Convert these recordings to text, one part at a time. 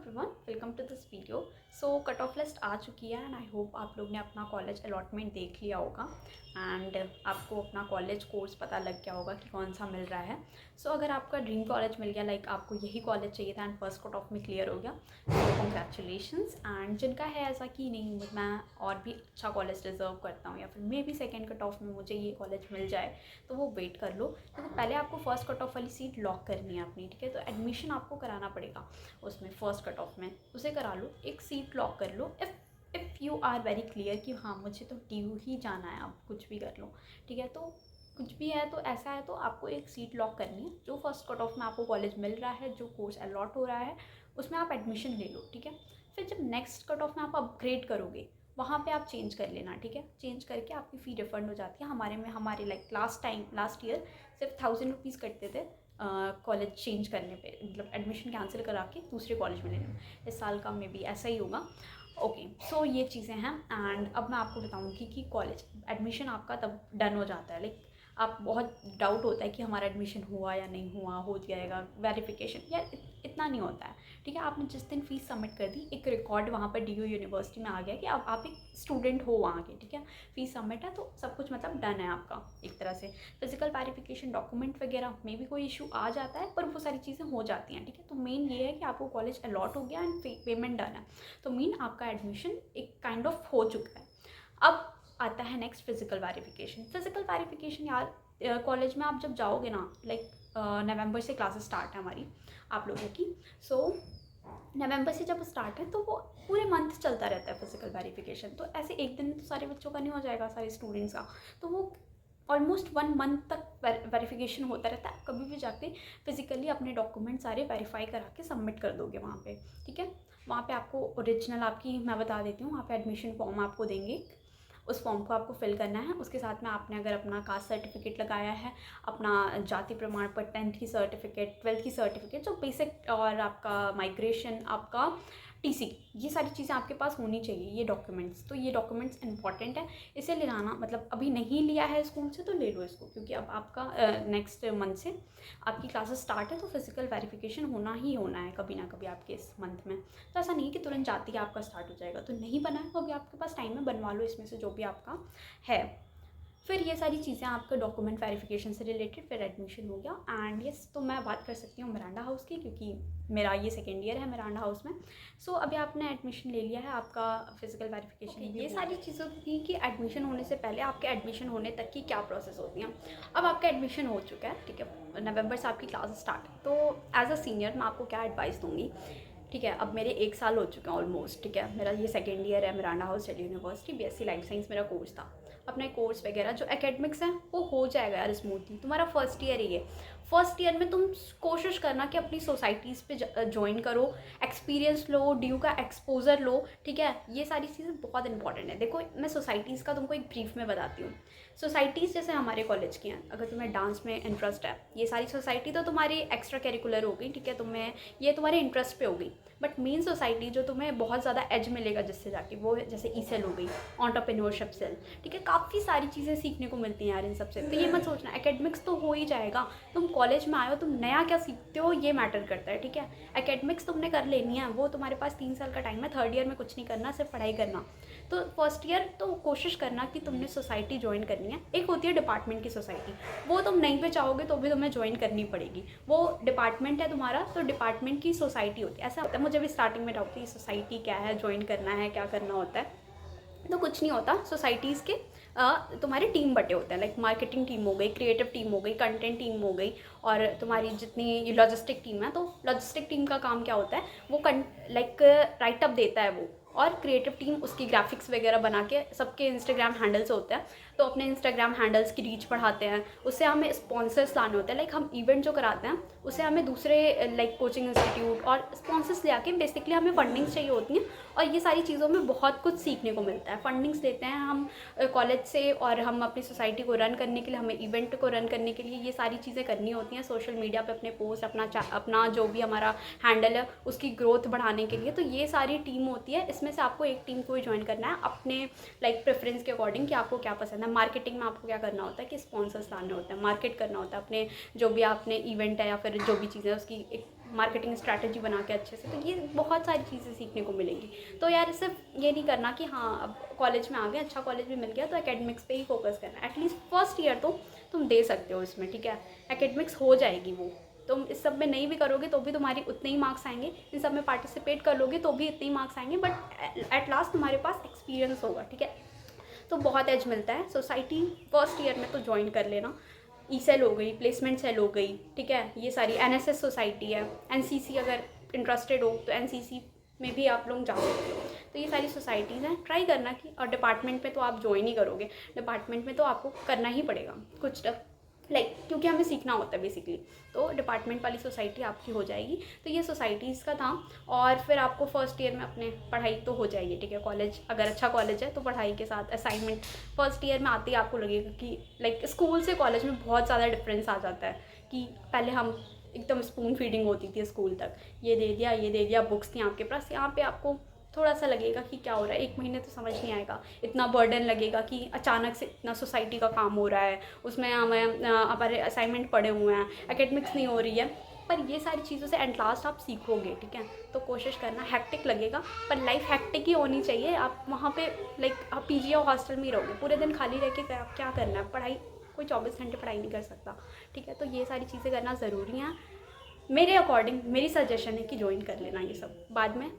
Everyone, welcome to this video. So cut off list आ चुकी है एंड आई होप आप लोग ने अपना कॉलेज अलॉटमेंट देख लिया होगा एंड आपको अपना कॉलेज कोर्स पता लग गया होगा कि कौन सा मिल रहा है। सो अगर आपका ड्रीम कॉलेज मिल गया, लाइक आपको यही कॉलेज चाहिए था एंड फर्स्ट कट ऑफ में क्लियर हो गया, तो कॉन्ग्रेचुलेशंस। एंड जिनका है ऐसा कि नहीं, मैं और भी अच्छा कॉलेज डिज़र्व करता हूँ या फिर मे भी सेकेंड कट ऑफ में मुझे ये कॉलेज मिल जाए, तो वो वेट कर लो, क्योंकि पहले आपको फर्स्ट कट ऑफ वाली सीट लॉक करनी है अपनी, ठीक है। तो एडमिशन आपको कराना पड़ेगा उसमें फर्स्ट कट ऑफ में, उसे करा लो, एक सीट लॉक कर लो। If you are very clear कि हाँ मुझे तो ड्यू ही जाना है, आप कुछ भी कर लो, ठीक है। तो कुछ भी है तो ऐसा है तो आपको एक सीट लॉक करनी है जो फर्स्ट कट ऑफ में आपको कॉलेज मिल रहा है, जो कोर्स अलॉट हो रहा है उसमें आप एडमिशन ले लो, ठीक है। फिर जब नेक्स्ट कट ऑफ में आप अपग्रेड करोगे वहाँ पे आप चेंज कर लेना, ठीक है। चेंज करके आपकी फ़ी रिफ़ंड हो जाती है। हमारे लाइक लास्ट ईयर सिर्फ 1000 रुपीज़ कटते थे कॉलेज चेंज करने पे, मतलब एडमिशन कैंसिल करा के दूसरे कॉलेज में लेने में। इस साल का मे बी ऐसा ही होगा। ओके, सो ये चीज़ें हैं। एंड अब मैं आपको बताऊंगी कि कॉलेज एडमिशन आपका तब डन हो जाता है, लाइक आप बहुत डाउट होता है कि हमारा एडमिशन हुआ या नहीं हुआ, हो जाएगा वेरिफिकेशन, या इतना नहीं होता है, ठीक है। आपने जिस दिन फीस सबमिट कर दी, एक रिकॉर्ड वहाँ पर DU यूनिवर्सिटी में आ गया कि अब आप एक स्टूडेंट हो वहाँ के, ठीक है। फीस सबमिट है तो सब कुछ मतलब डन है आपका एक तरह से। फिजिकल वेरिफिकेशन डॉक्यूमेंट वगैरह में भी कोई इशू आ जाता है, पर वो सारी चीज़ें हो जाती हैं, ठीक है। तो मेन ये है कि आपको कॉलेज अलॉट हो गया एंड पेमेंट डन है, तो मीन आपका एडमिशन एक काइंड ऑफ हो चुका है। अब आता है नेक्स्ट फिजिकल वेरिफिकेशन यार, कॉलेज में आप जब जाओगे ना, लाइक नवंबर से क्लासेस स्टार्ट है हमारी आप लोगों की। सो नवंबर से जब स्टार्ट है तो वो पूरे मंथ चलता रहता है फिजिकल वेरिफिकेशन। तो ऐसे एक दिन में तो सारे बच्चों का नहीं हो जाएगा, सारे स्टूडेंट्स का, तो वो ऑलमोस्ट 1 मंथ तक वेरिफिकेशन होता रहता है। कभी भी जाके फिजिकली अपने डॉक्यूमेंट सारे वेरीफाई करा के सबमिट कर दोगे वहाँ पे, ठीक है। वहाँ पे आपको ओरिजिनल आपकी मैं बता देती हूँ, वहाँ पे एडमिशन फॉर्म आपको देंगे, उस फॉर्म को आपको फिल करना है। उसके साथ में आपने अगर अपना कास्ट सर्टिफिकेट लगाया है, अपना जाति प्रमाण पत्र, 10th की सर्टिफिकेट, 12th की सर्टिफिकेट, जो बेसिक, और आपका माइग्रेशन, आपका TC, ये सारी चीज़ें आपके पास होनी चाहिए, ये डॉक्यूमेंट्स। तो ये डॉक्यूमेंट्स इंपॉर्टेंट है, इसे ले लाना। मतलब अभी नहीं लिया है स्कूल से तो ले लो इसको, क्योंकि अब आपका नेक्स्ट मंथ से आपकी क्लासेस स्टार्ट है, तो फिजिकल वेरिफिकेशन होना ही होना है कभी ना कभी आपके इस मंथ में। तो ऐसा नहीं कि तुरंत जाती है आपका स्टार्ट हो जाएगा, तो नहीं बना है तो अभी आपके पास टाइम है, बनवा लो इसमें से जो भी आपका है। फिर ये सारी चीज़ें आपका डॉक्यूमेंट वेरिफिकेशन से रिलेटेड, फिर एडमिशन हो गया। एंड यस, तो मैं बात कर सकती हूँ मिरांडा हाउस की, क्योंकि मेरा ये सेकेंड ईयर है मिरांडा हाउस में। सो अभी आपने एडमिशन ले लिया है, आपका फिजिकल वेरिफिकेशन ये सारी चीज़ों की कि एडमिशन होने से पहले आपके एडमिशन होने तक की क्या प्रोसेस होती है। अब आपका एडमिशन हो चुका है, ठीक है, नवंबर से आपकी क्लास स्टार्ट है। तो एज अ सीनियर मैं आपको क्या एडवाइस दूँगी, ठीक है। अब मेरे 1 साल हो चुके हैं ऑलमोस्ट, ठीक है। मेरा ये सेकेंड ईयर है Miranda house study university, BSc life science मेरा कोर्स था। अपने कोर्स वगैरह जो एकेडमिक्स हैं वो हो जाएगा यार स्मूथली, तुम्हारा फर्स्ट ईयर ही है। फर्स्ट ईयर में तुम कोशिश करना कि अपनी सोसाइटीज़ पे ज्वाइन करो, एक्सपीरियंस लो, ड्यू का एक्सपोजर लो, ठीक है। ये सारी चीज़ें बहुत इंपॉर्टेंट है। देखो मैं सोसाइटीज़ का तुमको एक ब्रीफ में बताती हूँ। सोसाइटीज़ जैसे हमारे कॉलेज की हैं, अगर तुम्हें डांस में इंटरेस्ट है, ये सारी सोसाइटी तो तुम्हारी एक्स्ट्रा करिकुलर हो गई, ठीक है, तुम्हें ये तुम्हारे इंटरेस्ट पे हो गई। बट मेन सोसाइटी जो तुम्हें बहुत ज़्यादा एज मिलेगा जिससे जाके, वो जैसे ई-सेल हो गई, एंटरप्रेन्योरशिप सेल, ठीक है। काफ़ी सारी चीज़ें सीखने को मिलती हैं यार इन सबसे। तो ये मत सोचना एकेडमिक्स तो हो ही जाएगा, तुम कॉलेज में आए हो, तुम नया क्या सीखते हो ये मैटर करता है, ठीक है। एकेडमिक्स तुमने कर लेनी है, वो तुम्हारे पास 3 साल का टाइम है, थर्ड ईयर में कुछ नहीं करना, सिर्फ पढ़ाई करना। तो फर्स्ट ईयर तो कोशिश करना कि तुमने सोसाइटी ज्वाइन करनी है। एक होती है डिपार्टमेंट की सोसाइटी, वो तुम नहीं पे चाहोगे तो भी तुम्हें ज्वाइन करनी पड़ेगी, वो डिपार्टमेंट है तुम्हारा, तो डिपार्टमेंट की सोसाइटी होती है। ऐसा होता है, मुझे भी स्टार्टिंग में डाउट थी सोसाइटी क्या है, ज्वाइन करना है, क्या करना होता है। तो कुछ नहीं होता, सोसाइटीज़ के तुम्हारे टीम बटे होते हैं, लाइक मार्केटिंग टीम हो गई, क्रिएटिव टीम हो गई, कंटेंट टीम हो गई, और तुम्हारी जितनी लॉजिस्टिक टीम है, तो लॉजिस्टिक टीम का काम क्या होता है, वो लाइक राइटअप देता है वो, और क्रिएटिव टीम उसकी ग्राफिक्स वगैरह बना के, सबके इंस्टाग्राम हैंडल्स होते हैं, तो अपने इंस्टाग्राम हैंडल्स की रीच बढ़ाते हैं। उससे हमें स्पॉन्सर्स लाने होते हैं, लाइक हम इवेंट जो कराते हैं उससे हमें दूसरे लाइक कोचिंग इंस्टीट्यूट और स्पॉन्सर्स ले आके बेसिकली हमें फंडिंग्स चाहिए होती हैं। और ये सारी चीज़ों में बहुत कुछ सीखने को मिलता है। फंडिंग्स लेते हैं हम कॉलेज से, और हम अपनी सोसाइटी को रन करने के लिए, हमें इवेंट को रन करने के लिए ये सारी चीज़ें करनी होती हैं। सोशल मीडिया पे अपने पोस्ट, अपना जो भी हमारा हैंडल है उसकी ग्रोथ बढ़ाने के लिए, तो ये सारी टीम होती है। इसमें से आपको एक टीम को ही ज्वाइन करना है अपने लाइक प्रेफरेंस के अकॉर्डिंग कि आपको क्या पसंद है। मार्केटिंग में आपको क्या करना होता है कि स्पॉन्सर्स लाने होते हैं, मार्केट करना होता है अपने जो भी आपने इवेंट है या फिर जो भी चीज़ें उसकी एक मार्केटिंग स्ट्रैटेजी बना के अच्छे से, तो ये बहुत सारी चीज़ें सीखने को मिलेंगी। तो यार सिर्फ ये नहीं करना कि हाँ अब कॉलेज में आ गए, अच्छा कॉलेज भी मिल गया तो एकेडमिक्स पे ही फोकस करना है। एटलीस्ट फर्स्ट ईयर तो तुम दे सकते हो इसमें, ठीक है, एकेडमिक्स हो जाएगी वो। तुम इस सब में नहीं भी करोगे तो भी तुम्हारी उतने ही मार्क्स आएंगे, इन सब में पार्टिसिपेट कर लोगे तो भी इतने ही मार्क्स आएंगे, बट एट लास्ट तुम्हारे पास एक्सपीरियंस होगा, ठीक है। तो बहुत एज मिलता है। सोसाइटी फर्स्ट ईयर में तो ज्वाइन कर लेना। ई सेल हो गई, प्लेसमेंट सेल हो गई, ठीक है, ये सारी एनएसएस सोसाइटी है, एनसीसी अगर इंटरेस्टेड हो तो एनसीसी में भी आप लोग जा सकते हो। तो ये सारी सोसाइटीज़ हैं, ट्राई करना कि, और डिपार्टमेंट में तो आप ज्वाइन ही करोगे, डिपार्टमेंट में तो आपको करना ही पड़ेगा कुछ क्योंकि हमें सीखना होता है बेसिकली। तो डिपार्टमेंट वाली सोसाइटी आपकी हो जाएगी। तो ये सोसाइटीज़ का था। और फिर आपको फर्स्ट ईयर में अपने पढ़ाई तो हो जाएगी, ठीक है, कॉलेज अगर अच्छा कॉलेज है तो पढ़ाई के साथ असाइनमेंट फर्स्ट ईयर में आते ही आपको लगेगा कि स्कूल से कॉलेज में बहुत ज़्यादा डिफरेंस आ जाता है। कि पहले हम एकदम स्पून फीडिंग होती थी स्कूल तक, ये दे दिया, बुक्स थी आपके पास। यहाँ पे आपको थोड़ा सा लगेगा कि क्या हो रहा है, 1 महीने तो समझ नहीं आएगा, इतना बर्डन लगेगा कि अचानक से इतना सोसाइटी का काम हो रहा है, उसमें हमें हमारे असाइनमेंट पड़े हुए हैं, एकेडमिक्स नहीं हो रही है। पर ये सारी चीज़ों से एट लास्ट आप सीखोगे, ठीक है। तो कोशिश करना, हेक्टिक लगेगा पर लाइफ हेक्टिक ही होनी चाहिए। आप वहाँ पे आप पीजी या हॉस्टल में ही रहोगे, पूरे दिन खाली रह के क्या करना है, पढ़ाई, कोई 24 घंटे पढ़ाई नहीं कर सकता, ठीक है। तो ये सारी चीज़ें करना ज़रूरी हैं। मेरे अकॉर्डिंग मेरी सजेशन है कि ज्वाइन कर लेना ये सब। बाद में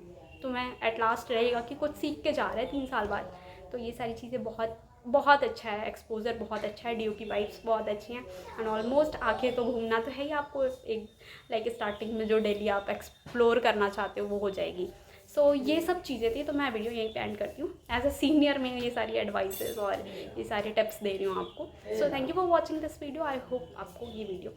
तुम्हें एट लास्ट रहेगा कि कुछ सीख के जा रहा है 3 साल बाद। तो ये सारी चीज़ें बहुत बहुत अच्छा है, एक्सपोजर बहुत अच्छा है, डीयू की वाइब्स बहुत अच्छी हैं। एंड ऑलमोस्ट आके तो घूमना तो है ही आपको, एक स्टार्टिंग में जो डेली आप एक्सप्लोर करना चाहते हो वो हो जाएगी। सो ये सब चीज़ें थी। तो मैं वीडियो यहीं पे एंड करती हूँ। एज अ सीनियर मैं ये सारी एडवाइसेस और ये सारे टिप्स दे रही हूँ आपको। So thank you for watching this video. I hope आपको ये वीडियो